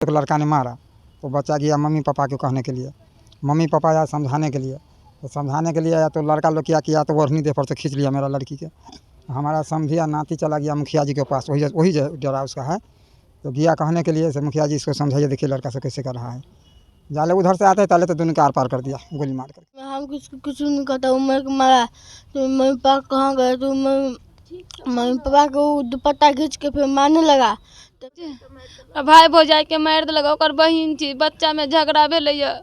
एक लड़का ने मारा तो बच्चा गया मम्मी पापा को कहने के लिए, मम्मी पापा आया समझाने के लिए, तो समझाने के लिए आया तो लड़का लोग क्या किया तो ओढ़नी दे पर से खींच लिया मेरा लड़की के। हमारा समझिया नाती चला गया मुखिया जी के पास, वही डरा उसका है, तो गया कहने के लिए से मुखिया जी इसको समझाइए, देखिए लड़का से कैसे कर रहा है। जाले उधर से आते ताले तो दोनों के आर पार कर दिया गोली मार कर। हम कुछ नहीं कहता, उम्र को मारा तो मम्मी पापा कहाँ गए तो मम्मी पापा को दुपट्टा खींच के फिर मारने लगा। भाई भौजाई के मार दिलक, ओकर बहिन थी, बच्चा में झगड़ा भेलैया।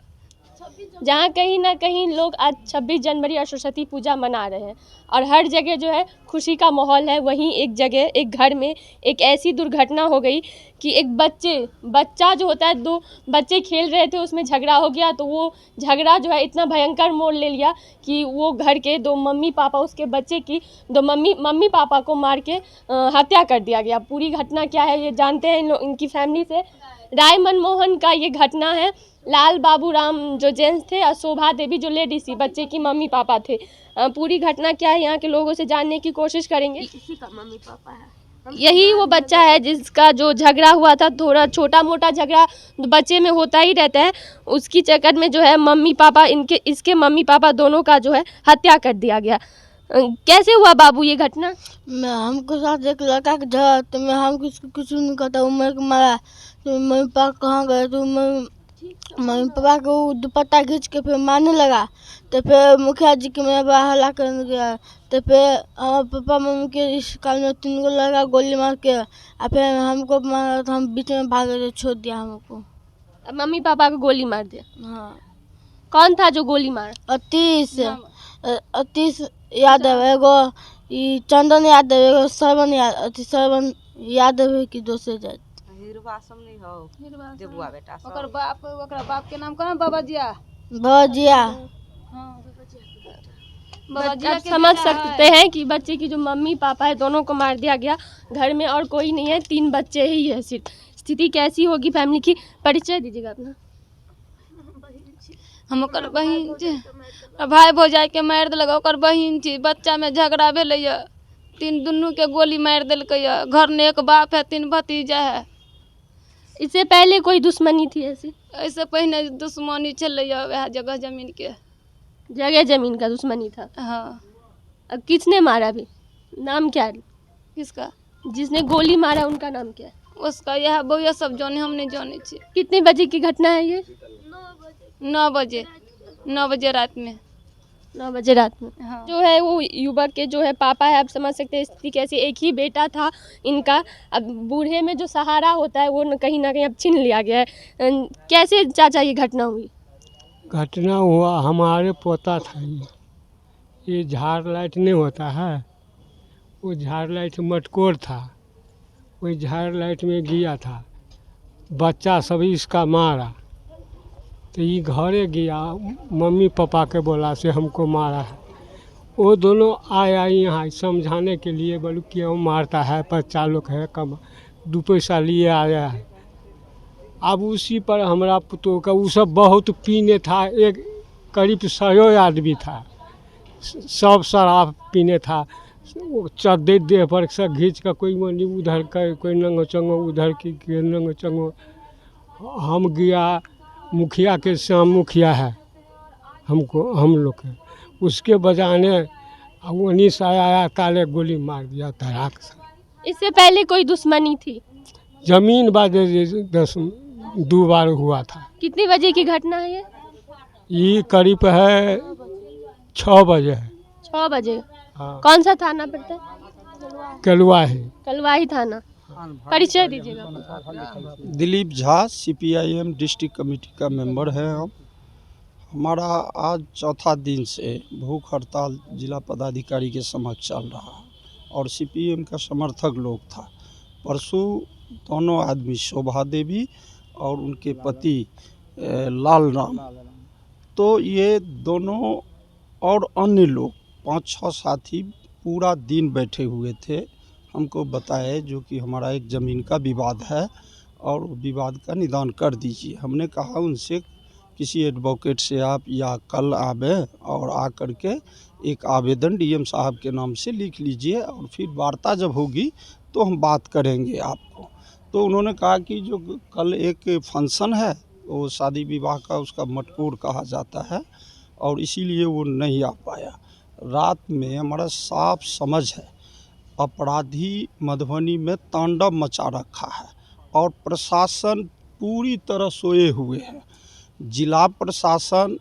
जहाँ कहीं ना कहीं लोग आज 26 जनवरी और सरस्वती पूजा मना रहे हैं और हर जगह जो है खुशी का माहौल है, वहीं एक जगह एक घर में एक ऐसी दुर्घटना हो गई कि एक बच्चा जो होता है, दो बच्चे खेल रहे थे, उसमें झगड़ा हो गया। तो वो झगड़ा जो है इतना भयंकर मोड़ ले लिया कि वो घर के दो मम्मी पापा, उसके बच्चे की दो मम्मी पापा को मार के हत्या कर दिया गया। पूरी घटना क्या है ये जानते हैं इनकी फैमिली से। राय मनमोहन का ये घटना है। लाल बाबू राम जो जेंट्स थे और शोभा देवी जो लेडीज थी, बच्चे की मम्मी पापा थे। पूरी घटना क्या है यहाँ के लोगों से जानने की कोशिश करेंगे। इसी का मम्मी पापा है, यही वो बच्चा है जिसका जो झगड़ा हुआ था, थोड़ा छोटा मोटा झगड़ा बच्चे में होता ही रहता है, उसकी चक्कर में जो है मम्मी पापा इसके मम्मी पापा दोनों का जो है हत्या कर दिया गया। कैसे हुआ बाबू ये घटना? मैं हमको साथ एक लड़का के झगड़ा तो मैं हम कुछ नहीं कहता, उम्र को मारा तो मम्मी पापा कहाँ गए तो मम्मी पापा को दुपट्टा खींच के फिर मारने लगा। तो फिर मुखिया जी के मेरा बड़ा हल्ला करने गया, तो फिर हमारे पापा मम्मी के इस काल में 3 गो लगा गोली मार के, और फिर हमको मारा तो हम बीच में भागे तो छोड़ दिया हमको। मम्मी पापा को गोली मार दिया? हाँ। कौन था जो गोली मारा? अतीश यादव, एगो चंदन यादव, एगो श्रवण यादव की दोस्त है। ओकर बाप के नाम कौन? बाबाजिया। आप समझ सकते हैं कि बच्चे की जो मम्मी पापा है दोनों को मार दिया गया। घर में और कोई नहीं है, 3 बच्चे ही है सिर्फ। स्थिति कैसी होगी फैमिली की? परिचय दीजिएगा अपना। हम ओकर बहिन थी, भाई भौजाई के मार दिलक, ओकर बहिन थी, बच्चा में झगड़ा भेलैया। दुनू के गोली मार दिलकैया। घर में एक बाप है, 3 भतीजा है। इससे पहले कोई दुश्मनी थी ऐसी? ऐसे पहले दुश्मनी चलैया, वह जगह जमीन का दुश्मनी था। हाँ। अब किसने मारा भी? नाम क्या है? किसका? जिसने गोली मारा उनका नाम क्या है? उसका यह बउआ सब जाने, हम नहीं जाने छी। कितने बजे की घटना है ये? 9 बजे रात में। 9 बजे रात में। हाँ। जो है वो युवक के जो है पापा है, आप समझ सकते हैं स्थिति कैसी। एक ही बेटा था इनका, अब बूढ़े में जो सहारा होता है वो कहीं ना कहीं अब छीन लिया गया है। कैसे चाचा ये घटना हुई? घटना हुआ, हमारे पोता था ये झाड़ लाइट नहीं होता है, वो झाड़ लाइट मटकोर था, वही झाड़ लाइट में गया था, बच्चा सब इसका मारा तो ये घरे गया, मम्मी पापा के बोला से हमको मारा है। वो दोनों आया यहाँ समझाने के लिए, बोलू क्यों मारता है, बच्चा लोग है, कम 2 पैसा लिए आया है। अब उसी पर हमारा पुतों का वो सब बहुत पीने था, एक करीब 100 आदमी था, सब शराब पीने था। वो चद्दर देह पर से घींच कर कोई मनी उधर का, कोई नंगो चंगो उधर की नंगो चंगो। हम गया मुखिया के, श्याम मुखिया है हम लोग के, उसके बजाने वहीं से आया, ताले गोली मार दिया धड़ाक से। इससे पहले कोई दुश्मनी थी? जमीन बाजे 2 बार हुआ था। कितने बजे की घटना है ये करीब है 6 बजे है। 6 बजे। हाँ। कौन सा थाना पड़ता है? कलवाही थाना। परिचय दीजिएगा। Dilip Jha, CPIM district committee का मेंबर है हम। हमारा आज 4था दिन से भूख हड़ताल जिला पदाधिकारी के समक्ष चल रहा है और CPM का समर्थक लोग था। परसों दोनों आदमी शोभा देवी और उनके पति लाल राम, तो ये दोनों और अन्य लोग 5-6 साथी पूरा दिन बैठे हुए थे। हमको बताए जो कि हमारा एक ज़मीन का विवाद है और विवाद का निदान कर दीजिए। हमने कहा उनसे किसी एडवोकेट से आप या कल आवे और आकर के एक आवेदन DM साहब के नाम से लिख लीजिए और फिर वार्ता जब होगी तो हम बात करेंगे आपको। तो उन्होंने कहा कि जो कल एक फंक्शन है वो शादी विवाह का, उसका मटकोर कहा जाता है और इसीलिए वो नहीं आ पाया। रात में हमारा साफ समझ है अपराधी मधुबनी में तांडव मचा रखा है और प्रशासन पूरी तरह सोए हुए है। जिला प्रशासन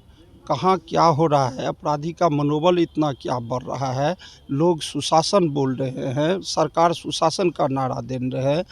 कहाँ क्या हो रहा है, अपराधी का मनोबल इतना क्या बढ़ रहा है, लोग सुशासन बोल रहे हैं, सरकार सुशासन का नारा दे रहे हैं,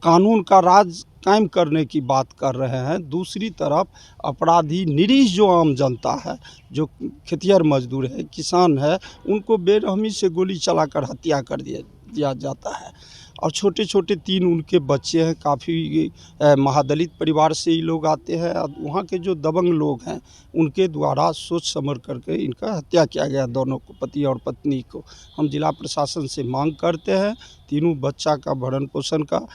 कानून का राज कायम करने की बात कर रहे हैं। दूसरी तरफ अपराधी निरीह जो आम जनता है, जो खेतिहर मजदूर है, किसान है, उनको बेरहमी से गोली चलाकर हत्या कर दिया जाता है। और छोटे छोटे 3 उनके बच्चे हैं। काफ़ी महादलित परिवार से ही लोग आते हैं। वहाँ के जो दबंग लोग हैं उनके द्वारा सोच समझ करके इनका हत्या किया गया, दोनों को, पति और पत्नी को। हम जिला प्रशासन से मांग करते हैं तीनों बच्चा का भरण पोषण का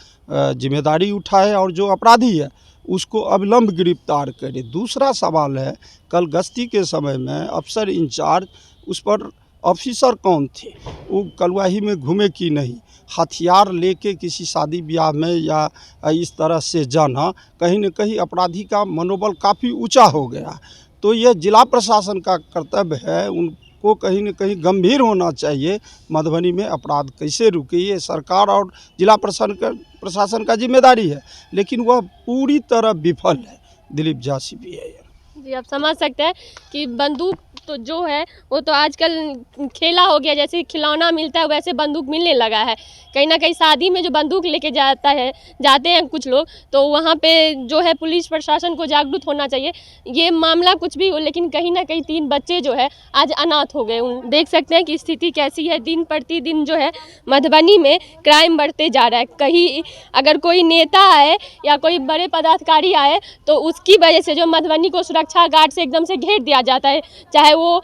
जिम्मेदारी उठाए और जो अपराधी है उसको अविलंब गिरफ्तार करे। दूसरा सवाल है, कल गश्ती के समय में अफसर इंचार्ज, उस पर ऑफिसर कौन थे, वो कलवाही में घूमे कि नहीं, हथियार लेके किसी शादी ब्याह में या इस तरह से जाना, कहीं न कहीं अपराधी का मनोबल काफ़ी ऊंचा हो गया। तो ये जिला प्रशासन का कर्तव्य है, उनको कहीं न कहीं गंभीर होना चाहिए। मधुबनी में अपराध कैसे रुके, ये सरकार और जिला प्रशासन का जिम्मेदारी है, लेकिन वह पूरी तरह विफल है। दिलीप झा, CPIM। जी, आप समझ सकते हैं कि बंदूक तो जो है वो तो आजकल खेला हो गया, जैसे खिलौना मिलता है वैसे बंदूक मिलने लगा है। कहीं ना कहीं शादी में जो बंदूक लेके जाते हैं कुछ लोग, तो वहाँ पे जो है पुलिस प्रशासन को जागरूक होना चाहिए। ये मामला कुछ भी हो, लेकिन कहीं ना कहीं 3 बच्चे जो है आज अनाथ हो गए। देख सकते हैं कि स्थिति कैसी है। दिन प्रतिदिन जो है मधुबनी में क्राइम बढ़ते जा रहा है। कहीं अगर कोई नेता आए या कोई बड़े पदाधिकारी आए तो उसकी वजह से जो मधुबनी को सुरक्षा गार्ड से एकदम से घेर दिया जाता है, चाहे वो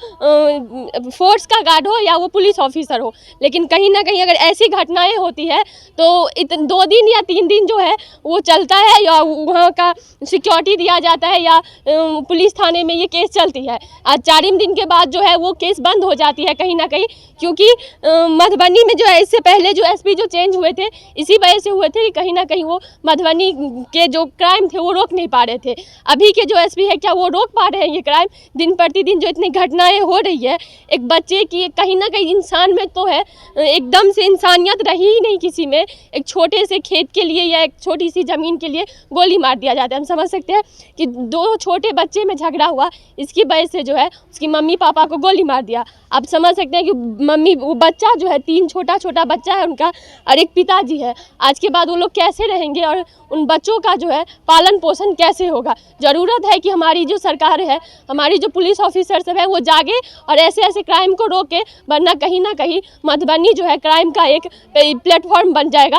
फोर्स का गार्ड हो या वो पुलिस ऑफिसर हो। लेकिन कहीं ना कहीं अगर ऐसी घटनाएं होती है तो 2 दिन या 3 दिन जो है वो चलता है, या वहाँ का सिक्योरिटी दिया जाता है, या पुलिस थाने में ये केस चलती है। आज 4 दिन के बाद जो है वो केस बंद हो जाती है कहीं ना कहीं, क्योंकि मधुबनी में जो है इससे पहले जो SP जो चेंज हुए थे इसी वजह से हुए थे कि कहीं ना कहीं वो मधुबनी के जो क्राइम थे वो रोक नहीं पा रहे थे। अभी के जो SP है, क्या वो रोक पा रहे हैं ये क्राइम? दिन प्रतिदिन जो इतनी घटनाएं हो रही है, एक बच्चे की, कहीं ना कहीं इंसान में तो है एकदम से इंसानियत रही ही नहीं किसी में। एक छोटे से खेत के लिए या एक छोटी सी ज़मीन के लिए गोली मार दिया जाता है। हम समझ सकते हैं कि 2 छोटे बच्चे में झगड़ा हुआ, इसकी वजह से जो है उसकी मम्मी पापा को गोली मार दिया। आप समझ सकते हैं कि वो बच्चा जो है 3 छोटा बच्चा है उनका, और एक पिताजी है। आज के बाद वो लोग कैसे रहेंगे और उन बच्चों का जो है पालन पोषण कैसे होगा? ज़रूरत है कि हमारी जो सरकार है, हमारी जो पुलिस ऑफिसर सब है, वो जागे और ऐसे क्राइम को रोके, वरना कहीं ना कहीं मधुबनी जो है क्राइम का एक प्लेटफॉर्म बन जाएगा।